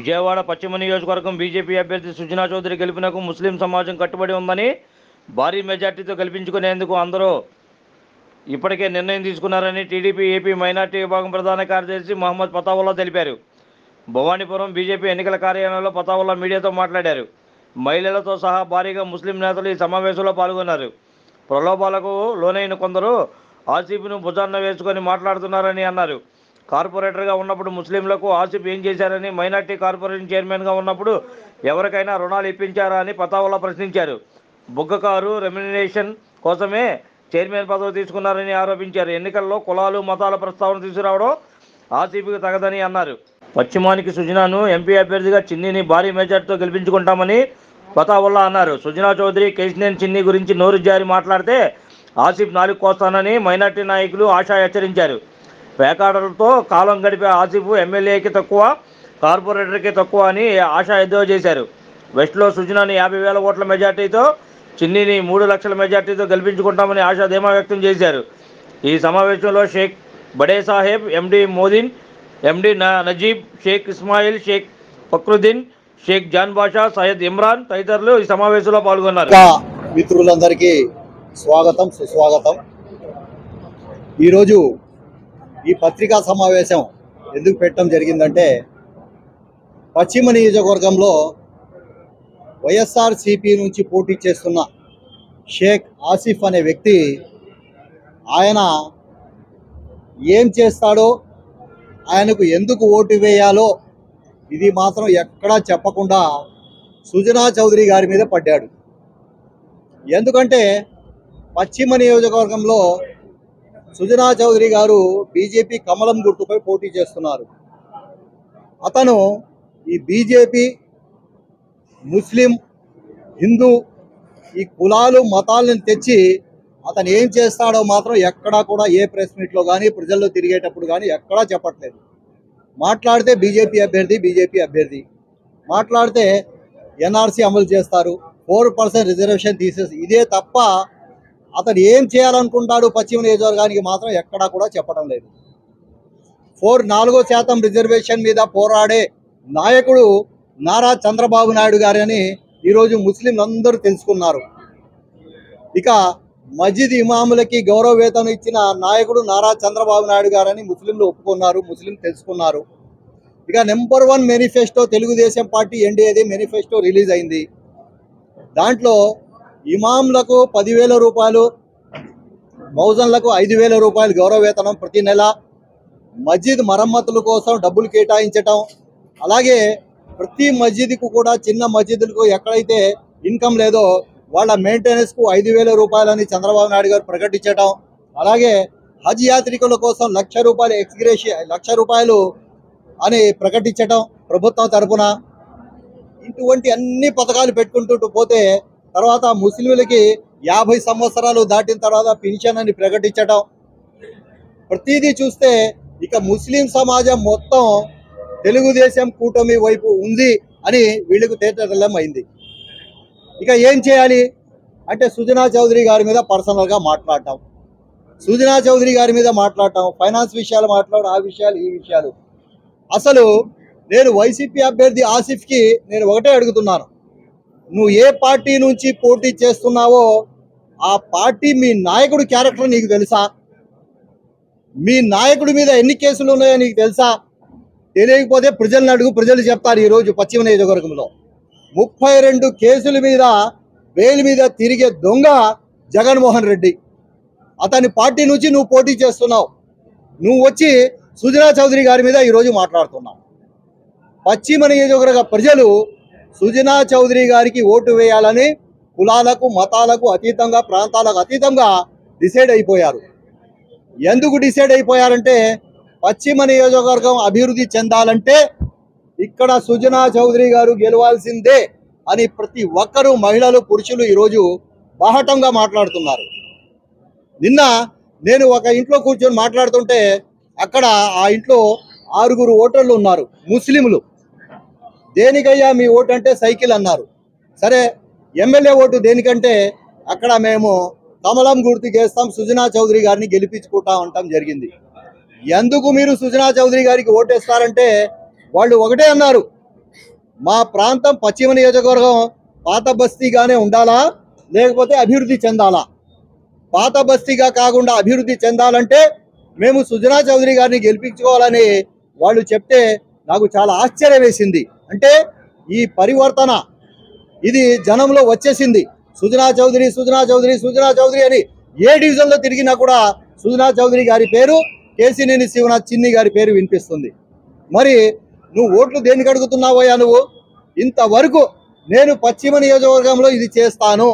విజయవాడ పశ్చిమ నియోజకవర్గం బీజేపీ అభ్యర్థి సుజనా చౌదరి గెలుపునకు ముస్లిం సమాజం కట్టుబడి ఉందని, భారీ మెజార్టీతో గెలిపించుకునేందుకు అందరూ ఇప్పటికే నిర్ణయం తీసుకున్నారని టీడీపీ ఏపీ మైనార్టీ విభాగం ప్రధాన కార్యదర్శి మహమ్మద్ పతావుల్లా తెలిపారు. భవానీపురం బీజేపీ ఎన్నికల కార్యాలయంలో పతావుల్లా మీడియాతో మాట్లాడారు. మహిళలతో సహా భారీగా ముస్లిం నేతలు ఈ సమావేశంలో పాల్గొన్నారు. ప్రలోభాలకు లోనైన కొందరు ఆసిఫ్ను భుజాన్న వేసుకొని మాట్లాడుతున్నారని అన్నారు. కార్పొరేటర్గా ఉన్నప్పుడు ముస్లింలకు ఆసిఫ్ ఏం చేశారని, మైనార్టీ కార్పొరేషన్ చైర్మన్గా ఉన్నప్పుడు ఎవరికైనా రుణాలు ఇప్పించారా అని పతావుల్లా ప్రశ్నించారు. బుగ్గకారు రెమ్యునరేషన్ కోసమే చైర్మన్ పదవి తీసుకున్నారని ఆరోపించారు. ఎన్నికల్లో కులాలు మతాల ప్రస్తావన తీసుకురావడం ఆసిఫ్కి తగదని అన్నారు. పశ్చిమానికి సుజనాను ఎంపీ అభ్యర్థిగా చిన్నీని భారీ మెజార్టీతో గెలిపించుకుంటామని పతావుల్లా అన్నారు. సుజనా చౌదరి కేశినేని చిన్ని గురించి నోరు జారి మాట్లాడితే ఆసిఫ్ నాలుగు కోస్తానని మైనార్టీ నాయకులు ఆశా హెచ్చరించారు. పేకాటలతో కాలం గడిపే ఆసిఫ్ ఎమ్మెల్యేకి తక్కువ, కార్పొరేటర్కి తక్కువ అని ఆశా ఎద్దేవా చేశారు. వెస్ట్లో సుజనాని 50,000 ఓట్ల మెజార్టీతో, చిన్నీని 3 లక్షల మెజార్టీతో గెలిపించుకుంటామని ఆశా ధీమా వ్యక్తం చేశారు. ఈ సమావేశంలో షేక్ బడే సాహెబ్, ఎండి మోదీన్, ఎండి నజీబ్, షేక్ ఇస్మాయిల్, షేక్ ఫక్రుద్దీన్, షేక్ జాన్ బాషా, సయ్యద్ ఇమ్రాన్ తదితరులు ఈ సమావేశంలో పాల్గొన్నారు. మిత్రులందరికీ స్వాగతం, సుస్వాగతం. ఈరోజు ఈ పత్రికా సమావేశం ఎందుకు పెట్టడం జరిగిందంటే, పశ్చిమ నియోజకవర్గంలో వైఎస్ఆర్సీపీ నుంచి పోటీ చేస్తున్న షేక్ ఆసిఫ్ అనే వ్యక్తి, ఆయన ఏం చేస్తాడో, ఆయనకు ఎందుకు ఓటు వేయాలో ఇది మాత్రం ఎక్కడా చెప్పకుండా సుజనా చౌదరి గారి మీద పడ్డాడు. ఎందుకంటే పశ్చిమ నియోజకవర్గంలో సుజనా చౌదరి గారు బీజేపీ కమలం గుర్తుపై పోటీ చేస్తున్నారు. అతను ఈ బీజేపీ, ముస్లిం, హిందూ ఈ కులాలు మతాలను తెచ్చి అతను ఏం చేస్తాడో మాత్రం ఎక్కడా కూడా ఏ ప్రెస్ మీట్లో కానీ ప్రజల్లో తిరిగేటప్పుడు కానీ ఎక్కడా చెప్పట్లేదు. మాట్లాడితే బీజేపీ అభ్యర్థి మాట్లాడితే ఎన్ఆర్సీ అమలు చేస్తారు, 4% రిజర్వేషన్ తీసేసి, ఇదే తప్ప అతను ఏం చేయాలనుకుంటాడు పశ్చిమ నియోజకవర్గానికి మాత్రం ఎక్కడా కూడా చెప్పడం లేదు. 4% రిజర్వేషన్ మీద పోరాడే నాయకుడు నారా చంద్రబాబు నాయుడు గారని ఈరోజు ముస్లింలందరూ తెలుసుకున్నారు. ఇక మస్జిద్ ఇమాములకి గౌరవ వేతనం ఇచ్చిన నాయకుడు నారా చంద్రబాబు నాయుడు గారని ముస్లింలు ఒప్పుకున్నారు, ముస్లిం తెలుసుకున్నారు. ఇక నెంబర్ 1 మేనిఫెస్టో తెలుగుదేశం పార్టీ ఎన్డీఏది మేనిఫెస్టో రిలీజ్ అయింది. దాంట్లో ఇమాంలకు 10,000 రూపాయలు, మౌజన్లకు 5,000 రూపాయలు గౌరవ వేతనం ప్రతి నెల, మస్జిద్ మరమ్మతుల కోసం డబ్బులు కేటాయించటం, అలాగే ప్రతి మస్జిద్కు కూడా చిన్న మస్జిద్లకు ఎక్కడైతే ఇన్కమ్ లేదో వాళ్ళ మెయింటెనెన్స్కు 5,000 రూపాయలని చంద్రబాబు నాయుడు గారు ప్రకటించడం, అలాగే హజ్ యాత్రికుల కోసం 1,00,000 రూపాయలు ఎక్స్గ్రేషియా 1,00,000 రూపాయలు అని ప్రకటించడం ప్రభుత్వం తరఫున. ఇటువంటి అన్ని పథకాలు పెట్టుకుంటూ పోతే తర్వాత ముస్లింలకి 50 సంవత్సరాలు దాటిన తర్వాత పెన్షన్ అని ప్రకటించడం, ప్రతిదీ చూస్తే ఇక ముస్లిం సమాజం మొత్తం తెలుగుదేశం కూటమి వైపు ఉంది అని వీళ్ళకు తేటతెల్లం అయింది. ఇక ఏం చేయాలి అంటే సుజనా చౌదరి గారి మీద పర్సనల్గా మాట్లాడటం, సుజనా చౌదరి గారి మీద మాట్లాడటం, ఫైనాన్స్ విషయాలు మాట్లాడడం, ఆ విషయాలు ఈ విషయాలు. అసలు నేను వైసీపీ అభ్యర్థి ఆసిఫ్కి నేను ఒకటే అడుగుతున్నాను, నువ్వు ఏ పార్టీ నుంచి పోటీ చేస్తున్నావో ఆ పార్టీ మీ నాయకుడు క్యారెక్టర్ నీకు తెలుసా? మీ నాయకుడి మీద ఎన్ని కేసులు ఉన్నాయో నీకు తెలుసా? తెలియకపోతే ప్రజలను అడుగు, ప్రజలు చెప్తారు. ఈరోజు పశ్చిమ నియోజకవర్గంలో 32 కేసుల మీద బెయిల్ మీద తిరిగే దొంగ జగన్మోహన్ రెడ్డి. అతని పార్టీ నుంచి నువ్వు పోటీ చేస్తున్నావు. నువ్వు వచ్చి సుజనా చౌదరి గారి మీద ఈరోజు మాట్లాడుతున్నావు. పశ్చిమ నియోజకవర్గ ప్రజలు సుజనా చౌదరి గారికి ఓటు వేయాలని కులాలకు మతాలకు అతీతంగా, ప్రాంతాలకు అతీతంగా డిసైడ్ అయిపోయారు. ఎందుకు డిసైడ్ అయిపోయారంటే పశ్చిమ నియోజకవర్గం అభివృద్ధి చెందాలంటే ఇక్కడ సుజనా చౌదరి గారు గెలవాల్సిందే అని ప్రతి ఒక్కరూ, మహిళలు, పురుషులు ఈరోజు బాహటంగా మాట్లాడుతున్నారు. నిన్న నేను ఒక ఇంట్లో కూర్చొని మాట్లాడుతుంటే అక్కడ ఆ ఇంట్లో 6 ఓటర్లు ఉన్నారు, ముస్లింలు. దేనికయ్యా మీ ఓటు అంటే సైకిల్ అన్నారు. సరే, ఎమ్మెల్యే ఓటు దేనికంటే అక్కడ మేము కమలం గుర్తుకేస్తాం, సుజనా చౌదరి గారిని గెలిపించుకుంటా ఉంటాం జరిగింది. ఎందుకు మీరు సుజనా చౌదరి గారికి ఓటేస్తారంటే వాళ్ళు ఒకటే అన్నారు, మా ప్రాంతం పశ్చిమ నియోజకవర్గం పాత బస్తీగానే ఉండాలా లేకపోతే అభివృద్ధి చెందాలా? పాత బస్తీగా కాకుండా అభివృద్ధి చెందాలంటే మేము సుజనా చౌదరి గారిని గెలిపించుకోవాలని వాళ్ళు చెప్తే నాకు చాలా ఆశ్చర్యం వేసింది. అంటే ఈ పరివర్తన ఇది జనంలో వచ్చేసింది. సుజనా చౌదరి సుజనా చౌదరి సుజనా చౌదరి అని ఏ డివిజన్లో తిరిగినా కూడా సుజనా చౌదరి గారి పేరు, కేసినేని శివనాథ్ చిన్ని గారి పేరు వినిపిస్తుంది. మరి నువ్వు ఓట్లు దేనికి అడుగుతున్నావోయా? నువ్వు ఇంతవరకు నేను పశ్చిమ నియోజకవర్గంలో ఇది చేస్తాను,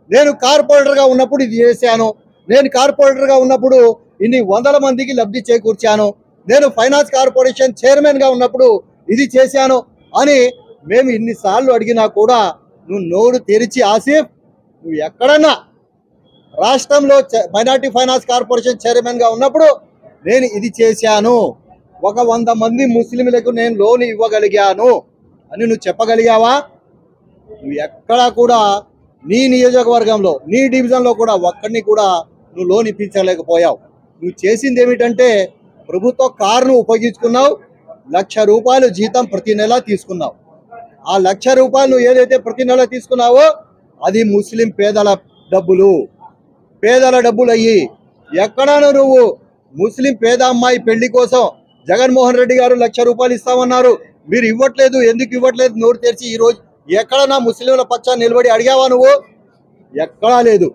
నేను కార్పొరేటర్గా ఉన్నప్పుడు ఇది చేశాను, నేను కార్పొరేటర్గా ఉన్నప్పుడు ఇన్ని వందల మందికి లబ్ధి చేకూర్చాను, నేను ఫైనాన్స్ కార్పొరేషన్ చైర్మన్గా ఉన్నప్పుడు ఇది చేశాను అని మేము ఇన్నిసార్లు అడిగినా కూడా నువ్వు నోరు తెరిచి ఆసిఫ్ నువ్వు ఎక్కడన్నా రాష్ట్రంలో మైనార్టీ ఫైనాన్స్ కార్పొరేషన్ చైర్మన్గా ఉన్నప్పుడు నేను ఇది చేశాను, 100 మంది ముస్లింలకు నేను లోన్ ఇవ్వగలిగాను అని నువ్వు చెప్పగలిగావా? నువ్వు ఎక్కడా కూడా నీ నియోజకవర్గంలో నీ డివిజన్లో కూడా ఒక్కడిని కూడా నువ్వు లోన్ ఇప్పించలేకపోయావు. నువ్వు చేసింది ఏమిటంటే ప్రభుత్వ కారును ఉపయోగించుకున్నావు, ₹1,00,000 జీతం ప్రతి నెల తీసుకున్నావు. ఆ ₹1,00,000 నువ్వు ఏదైతే ప్రతి నెల తీసుకున్నావో అది ముస్లిం పేదల డబ్బులు అయ్యి ఎక్కడైనా నువ్వు ముస్లిం పేద అమ్మాయి పెళ్లి కోసం జగన్మోహన్ రెడ్డి గారు ₹1,00,000 ఇస్తామన్నారు, మీరు ఇవ్వట్లేదు, ఎందుకు ఇవ్వట్లేదు? నోరు తెరిచి ఈరోజు ఎక్కడన్నా ముస్లింల పక్షాన్ని నిలబడి అడిగావా నువ్వు? ఎక్కడా లేదు.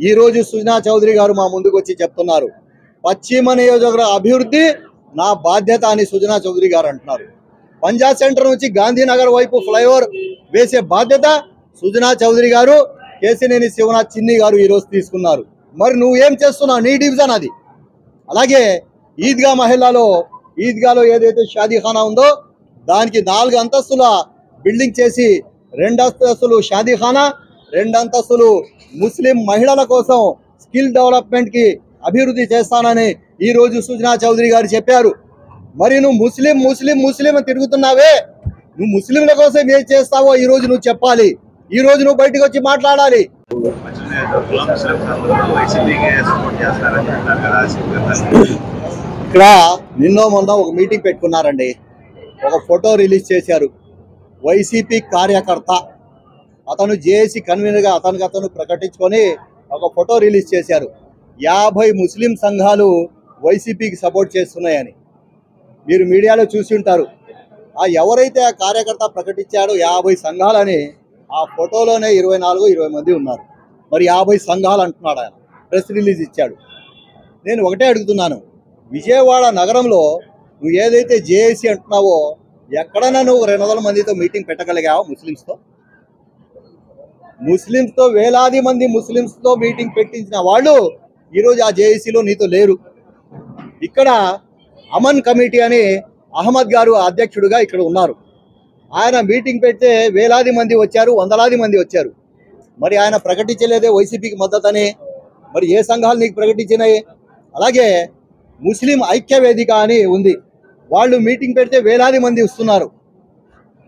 ఈరోజు సుజనా చౌదరి గారు మా ముందుకు వచ్చి చెప్తున్నారు పశ్చిమ నియోజకవర్గ అభివృద్ధి నా బాధ్యత అని సుజనా చౌదరి గారు అంటున్నారు. పంజాబ్ సెంటర్ నుంచి గాంధీనగర్ వైపు ఫ్లైఓవర్ వేసే బాధ్యత సుజనా చౌదరి గారు, కేసినేని శివనాథ్ చిన్ని గారు ఈరోజు తీసుకున్నారు. మరి నువ్వేం చేస్తున్నావు? నీ డివిజన్ అది. అలాగే ఈద్గాలో ఏదైతే షాదీఖానా ఉందో దానికి 4 అంతస్తుల బిల్డింగ్ చేసి 2 అంతస్తులు షాదీఖానా, 2 అంతస్తులు ముస్లిం మహిళల కోసం స్కిల్ డెవలప్మెంట్కి అభివృద్ధి చేస్తానని ఈరోజు సుజనా చౌదరి గారు చెప్పారు. మరి నువ్వు ముస్లిం ముస్లిం ముస్లిం అని తిరుగుతున్నావే, నువ్వు ముస్లింల కోసం ఏం చేస్తావో ఈరోజు నువ్వు చెప్పాలి. ఈరోజు నువ్వు బయటకు వచ్చి మాట్లాడాలి. ఇక్కడ నిన్నో మొన్న ఒక మీటింగ్ పెట్టుకున్నారండి, ఒక ఫోటో రిలీజ్ చేశారు. వైసీపీ కార్యకర్త అతను జేఏసీ కన్వీనర్గా అతను ప్రకటించుకొని ఒక ఫోటో రిలీజ్ చేశారు. 50 ముస్లిం సంఘాలు వైసీపీకి సపోర్ట్ చేస్తున్నాయని మీరు మీడియాలో చూసి ఉంటారు. ఎవరైతే ఆ కార్యకర్త ప్రకటించాడో 50 సంఘాలని ఆ ఫోటోలోనే 24-20 మంది ఉన్నారు. మరి 50 సంఘాలు అంటున్నాడు ఆయన, ప్రెస్ రిలీజ్ ఇచ్చాడు. నేను ఒకటే అడుగుతున్నాను, విజయవాడ నగరంలో నువ్వు ఏదైతే జేఏసీ అంటున్నావో ఎక్కడైనా నువ్వు 200 మందితో మీటింగ్ పెట్టగలిగావా? ముస్లింస్తో వేలాది మంది ముస్లింస్తో మీటింగ్ పెట్టించిన వాళ్ళు ఈరోజు ఆ జేఏసీలో నీతో లేరు. ఇక్కడ అమన్ కమిటీ అని అహ్మద్ గారు అధ్యక్షుడిగా ఇక్కడ ఉన్నారు. ఆయన మీటింగ్ పెడితే వేలాది మంది వచ్చారు, వందలాది మంది వచ్చారు. మరి ఆయన ప్రకటించలేదే వైసీపీకి మద్దతని. మరి ఏ సంఘాలు నీకు ప్రకటించినాయి? అలాగే ముస్లిం ఐక్య వేదిక అని ఉంది, వాళ్ళు మీటింగ్ పెడితే వేలాది మంది వస్తున్నారు.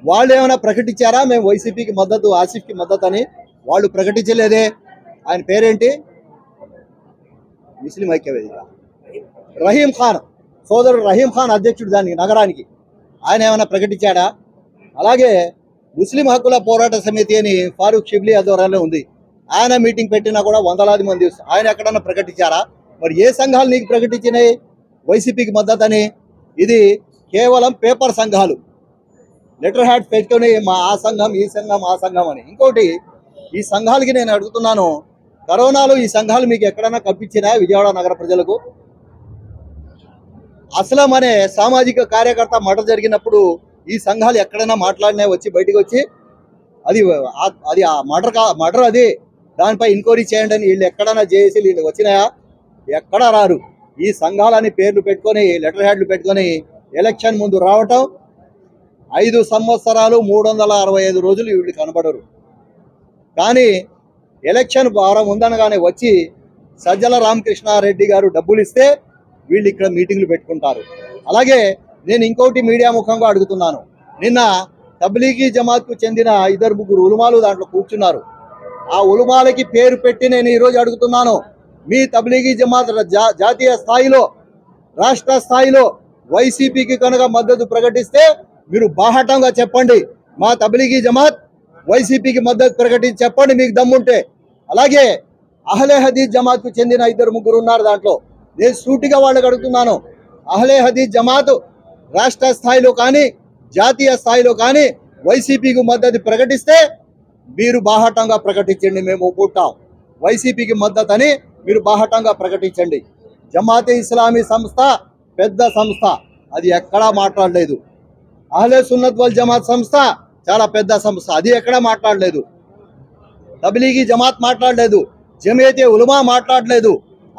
వాళ్ళు ఏమైనా ప్రకటించారా మేము వైసీపీకి మద్దతు, ఆసిఫ్కి మద్దతు అని? వాళ్ళు ప్రకటించలేదే. ఆయన పేరేంటి? ముస్లిం ఐక్య వేదిక రహీం ఖాన్, సోదరుడు రహీం ఖాన్ అధ్యక్షుడు దానికి నగరానికి. ఆయన ఏమైనా ప్రకటించాడా? అలాగే ముస్లిం హక్కుల పోరాట సమితి అని ఫారూక్ షిబ్లీ ఆధ్వర్యంలో ఉంది, ఆయన మీటింగ్ పెట్టినా కూడా వందలాది మంది వస్తారు. ఆయన ఎక్కడన్నా ప్రకటించారా? మరి ఏ సంఘాలు నీకు ప్రకటించినాయి వైసీపీకి మద్దతు అని? ఇది కేవలం పేపర్ సంఘాలు, లెటర్ హ్యాడ్ పెట్టుకొని మా ఆ సంఘం ఈ సంఘం ఆ సంఘం అని. ఇంకోటి, ఈ సంఘాలకి నేను అడుగుతున్నాను, కరోనాలో ఈ సంఘాలు మీకు ఎక్కడైనా కల్పించినా విజయవాడ నగర ప్రజలకు? అస్లం అనే సామాజిక కార్యకర్త మర్డర్ జరిగినప్పుడు ఈ సంఘాలు ఎక్కడైనా మాట్లాడినా వచ్చి బయటకు వచ్చి అది ఆ మర్డర్ అది దానిపై ఎంక్వైరీ చేయండి అని వీళ్ళు ఎక్కడైనా చేసి వీళ్ళు వచ్చినాయా? ఎక్కడా రారు. ఈ సంఘాలని పేర్లు పెట్టుకొని లెటర్ హ్యాడ్లు పెట్టుకొని ఎలక్షన్ ముందు రావటం, 5 సంవత్సరాలు 365 రోజులు వీళ్ళు కనబడరు. కానీ ఎలక్షన్ వారం ఉందనగానే వచ్చి సజ్జల రామకృష్ణారెడ్డి గారు డబ్బులు ఇస్తే వీళ్ళు ఇక్కడ మీటింగ్లు పెట్టుకుంటారు. అలాగే నేను ఇంకోటి మీడియా ముఖంగా అడుగుతున్నాను, నిన్న తబ్లీగీ జమాత్కు చెందిన 2-3 ఉలమాలు దాంట్లో కూర్చున్నారు. ఆ ఉలమాలకి పేరు పెట్టి నేను ఈరోజు అడుగుతున్నాను, మీ తబ్లీగీ జమాత్ జాతీయ స్థాయిలో రాష్ట్ర స్థాయిలో వైసీపీకి కనుక మద్దతు ప్రకటిస్తే మీరు బాహటంగా చెప్పండి, మా తబ్లీగీ జమాత్ వైసీపీకి మద్దతు ప్రకటించి చెప్పండి మీకు దమ్ముంటే. అలాగే అహ్లే హదీస్ జమాత్కు చెందిన 2-3 ఉన్నారు దాంట్లో. నేను సూటిగా వాళ్ళకి అడుగుతున్నాను, అహ్లే హదీస్ జమాత్ రాష్ట్ర స్థాయిలో కానీ జాతీయ స్థాయిలో కానీ వైసీపీకి మద్దతు ప్రకటిస్తే మీరు బాహటంగా ప్రకటించండి, మేము ఒప్పుకుంటాం. వైసీపీకి మద్దతు అని మీరు బాహటంగా ప్రకటించండి. జమాతే ఇస్లామీ సంస్థ పెద్ద సంస్థ, అది ఎక్కడా మాట్లాడలేదు. అహ్లే సున్నత్ వల్ జమాత్ సంస్థ చాలా పెద్ద సంస్థ, అది ఎక్కడా మాట్లాడలేదు. తబ్లీగీ జమాత్ మాట్లాడలేదు, జమియతే ఉలమా మాట్లాడలేదు,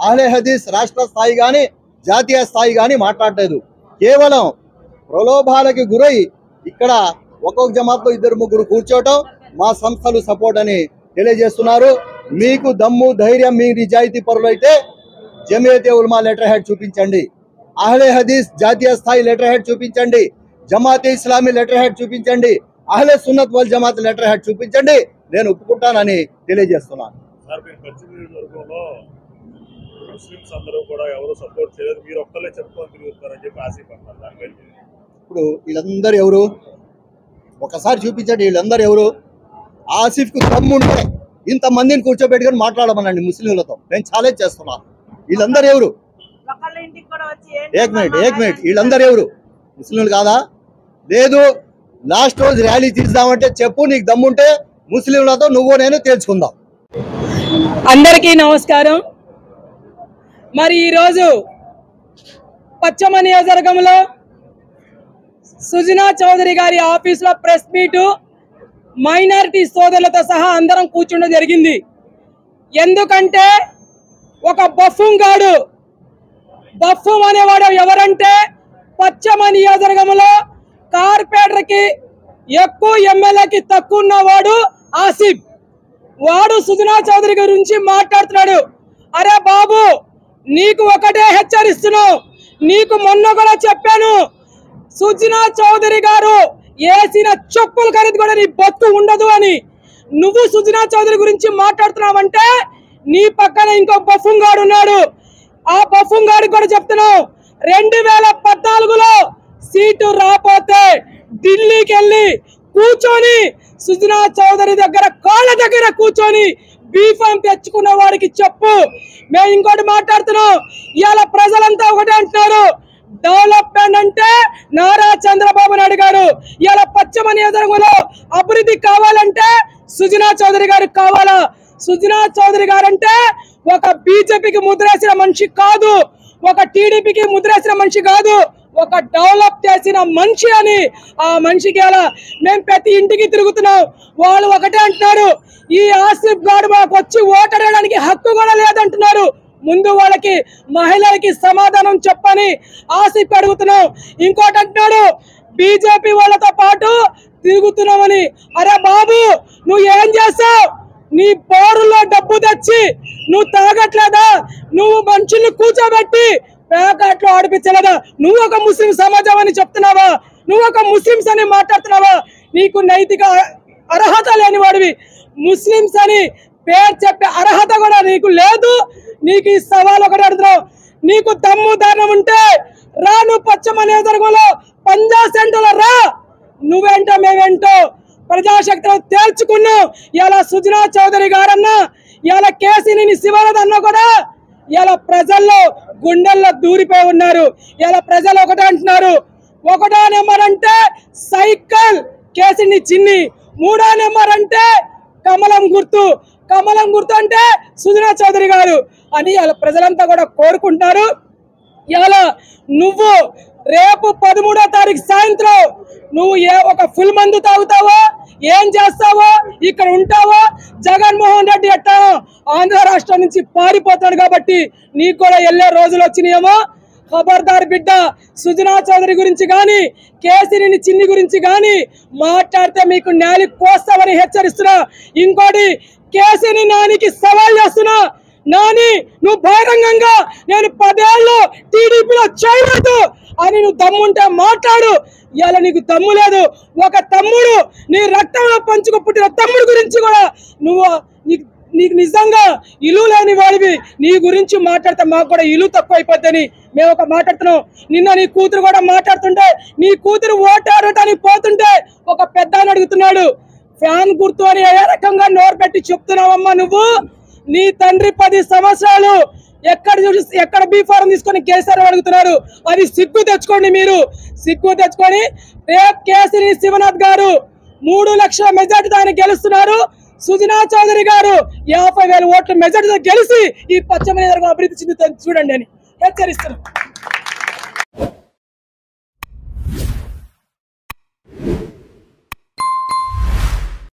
అహ్లే హదీస్ రాష్ట్ర స్థాయి కానీ జాతీయ స్థాయి కానీ మాట్లాడలేదు. కేవలం ప్రలోభాలకి గురై ఇక్కడ ఒక్కొక్క జమాత్లో 2-3 కూర్చోవటం మా సంస్థలు సపోర్ట్ అని తెలియజేస్తున్నారు. మీకు దమ్ము ధైర్యం, మీ నిజాయితీ పరులైతే జమియతే ఉలమా లెటర్ హెడ్ చూపించండి, అహ్లే హదీస్ జాతీయ స్థాయి లెటర్ హెడ్ చూపించండి, జమాతే ఇస్లామీ లెటర్ హెడ్ చూపించండి, అహ్లే సున్నత్ వల్ జమాత్ లెటర్ హెడ్ చూపించండి, నేను ఒప్పుకుంటానని తెలియజేస్తున్నాను. ముస్లిమ్స్ అందరూ కూడా ఎవరు సపోర్ట్ చేయలేదు, మీరు ఒక్కలే చెప్పుకొని తిరుగుతారని చెప్పి ఆసిఫ్ అన్నారు. ఇప్పుడు వీళ్ళందరూ ఎవరు ఒకసారి చూపించండి, వీళ్ళందరూ ఎవరు? ఆసిఫ్కు దమ్ముంటే ఇంతమందిని కూర్చోబెట్టుకొని మాట్లాడమనండి ముస్లింలతో, నేను ఛాలెంజ్ చేస్తున్నాను. వీళ్ళందరూ ఎవరు? ఏక్ మినిట్ వీళ్ళందరూ ఎవరు? ముస్లింలు కాదా? లేదు, లాస్ట్ రోజు ర్యాలీ తీద్దామంటే చెప్పు, నీకు దమ్ముంటే ముస్లింలతో నువ్వు నేను తేల్చుకుందాం. అందరికీ నమస్కారం. మరి ఈరోజు పశ్చిమ నియోజకవర్గంలో సుజనా చౌదరి గారి ఆఫీసులో ప్రెస్ మీటు మైనారిటీ సోదరులతో సహా అందరం కూర్చుండడం జరిగింది. ఎందుకంటే ఒక బఫూన్ గాడు, బఫూన్ అనేవాడు ఎవరంటే పశ్చిమ నియోజకవర్గంలో కార్పొరేటర్కి ఎక్కువ ఎమ్మెల్యేకి తక్కువ ఉన్నవాడు ఆసిఫ్. వాడు సుజనా చౌదరి గురించి మాట్లాడుతున్నాడు. అరే బాబు, నీకు ఒకటే హెచ్చరిస్తున్నావు, నీకు మొన్న కూడా చెప్పాను, సుజనా చౌదరి గారు వేసిన చెప్పులు ఖరీదు కూడా నీ బొత్తు ఉండదు అని. నువ్వు సుజనా చౌదరి గురించి మాట్లాడుతున్నావంటే నీ పక్కన ఇంకో బఫూన్ గాడు ఉన్నాడు. ఆ బఫూన్ గాడికి కూడా చెప్తున్నావు, 2014లో సీటు రాపోతే ఢిల్లీకి వెళ్ళి కూర్చొని సుజనా చౌదరి దగ్గర కాళ్ళ దగ్గర కూర్చొని బీఫామ్ తెచ్చుకున్న వాడికి చెప్పు. మేము ఇంకోటి మాట్లాడుతున్నాం, ఇవాళ ప్రజలంతా ఒకటే అంటున్నారు, డెవలప్మెంట్ అంటే నారా చంద్రబాబు నాయుడు గారు. ఇవాళ పశ్చిమ నియోజకవర్గంలో అభివృద్ధి కావాలంటే సుజనా చౌదరి గారికి కావాలా? సుజనా చౌదరి గారు అంటే ఒక బీజేపీకి ముద్రేసిన మనిషి కాదు, ఒక టీడీపీకి ముద్రేసిన మనిషి కాదు, ఒక డెవలప్ చేసిన మనిషి అని. ఆ మనిషికి అలా మేము ప్రతి ఇంటికి తిరుగుతున్నాం, వాళ్ళు ఒకటే అంటున్నారు, ఈ ఆసిఫ్ గారు మాకు వచ్చి ఓటరేయడానికి హక్కు కూడా లేదంటున్నారు. ముందు వాళ్ళకి మహిళలకి సమాధానం చెప్పని ఆసిఫ్ అడుగుతున్నాం. ఇంకోటి అంటున్నాడు, బీజేపీ వాళ్ళతో పాటు తిరుగుతున్నామని. అరే బాబు, నువ్వు ఏం చేస్తావు? నీ బోరుల్లో డబ్బు తెచ్చి నువ్వు తాగట్లేదా? నువ్వు మనుషుల్ని కూర్చోబెట్టి ప్యాకెట్లో ఆడిపించలేదా? నువ్వు ఒక ముస్లిం సమాజం అని చెప్తున్నావా? నువ్వు ఒక ముస్లింస్ అని మాట్లాడుతున్నావా? నీకు నైతిక అర్హత లేని వాడివి. ముస్లింస్ అని పేరు చెప్పే అర్హత కూడా నీకు లేదు. నీకు ఈ సవాల్ ఒకటి అడుగుతున్నావు, నీకు దమ్ము ధైర్యం ఉంటే రా, నువ్వు పశ్చిమ నియోజకవర్గంలో పంజా సెంటర్లో రా. నువ్వేంటో మేమేంటో ప్రజాశక్తిలో తేల్చుకున్నావు. ఇలా సుజనా చౌదరి గారన్నా, ఇలా కేసీని శివరాజ్ అన్నా కూడా ఇలా ప్రజల్లో గుండెల్లో దూరిపోయి ఉన్నారు. ఇలా ప్రజలు ఒకటే అంటున్నారు, 1వ నెంబర్ అంటే సైకిల్ కేసీని చిన్ని, 3వ నెంబర్ అంటే కమలం గుర్తు, కమలం గుర్తు అంటే సుజనా చౌదరి గారు అని ఇలా ప్రజలంతా కూడా కోరుకుంటారు. ఇలా నువ్వు రేపు 13వ తారీఖు సాయంత్రం నువ్వు ఒక ఫుల్ మందు తాగుతావో, ఏం చేస్తావో, ఇక్కడ ఉంటావో, జగన్మోహన్ రెడ్డి ఎట్టా ఆంధ్ర రాష్ట్రం నుంచి పారిపోతాడు కాబట్టి నీకు కూడా వెళ్ళే రోజులు వచ్చినాయేమో. ఖబర్దార్ బిడ్డ, సుజనా చౌదరి గురించి కానీ కేసీని చిన్ని గురించి కానీ మాట్లాడితే మీకు నేలి కోస్తామని హెచ్చరిస్తున్నా. ఇంకోటి, కేసీని నానికి సవాల్ చేస్తున్నా, నాని నువ్వు బహిరంగంగా నేను 10 ఏళ్ళు టీడీపీలో చేయలేదు అని నువ్వు దమ్ముంటే మాట్లాడు. ఇలా నీకు దమ్ము లేదు. ఒక తమ్ముడు, నీ రక్తంలో పంచుకు పుట్టిన తమ్ముడు గురించి కూడా నువ్వు నీకు నీకు నిజంగా ఇల్లు లేని వాడివి, నీ గురించి మాట్లాడితే మాకు కూడా ఇల్లు తక్కువ అయిపోద్దని మేము ఒక మాట్లాడుతున్నాం. నిన్న నీ కూతురు కూడా మాట్లాడుతుంటే, నీ కూతురు ఓటాడటానికి పోతుంటే ఒక పెద్ద అని అడుగుతున్నాడు, ఫ్యాన్ గుర్తు అని ఏ రకంగా నోరు పెట్టి చెప్తున్నావమ్మా నువ్వు? నీ తండ్రి 10 సంవత్సరాలు ఎక్కడ బీఫారం తీసుకొని కేసీఆర్ అడుగుతున్నారు. అది సిగ్గు తెచ్చుకోండి, మీరు సిగ్గు తెచ్చుకొని. రేపు కేసీఆర్ శివనాథ్ గారు 3 లక్షల మెజార్టీతో ఆయన గెలుస్తున్నారు. సుజనా చౌదరి గారు 50,000 ఓట్ల మెజార్టీతో గెలిచి ఈ పశ్చిమ నియోజకవర్గం అభివృద్ధి చెందుతుంది చూడండి అని హెచ్చరిస్తున్నారు.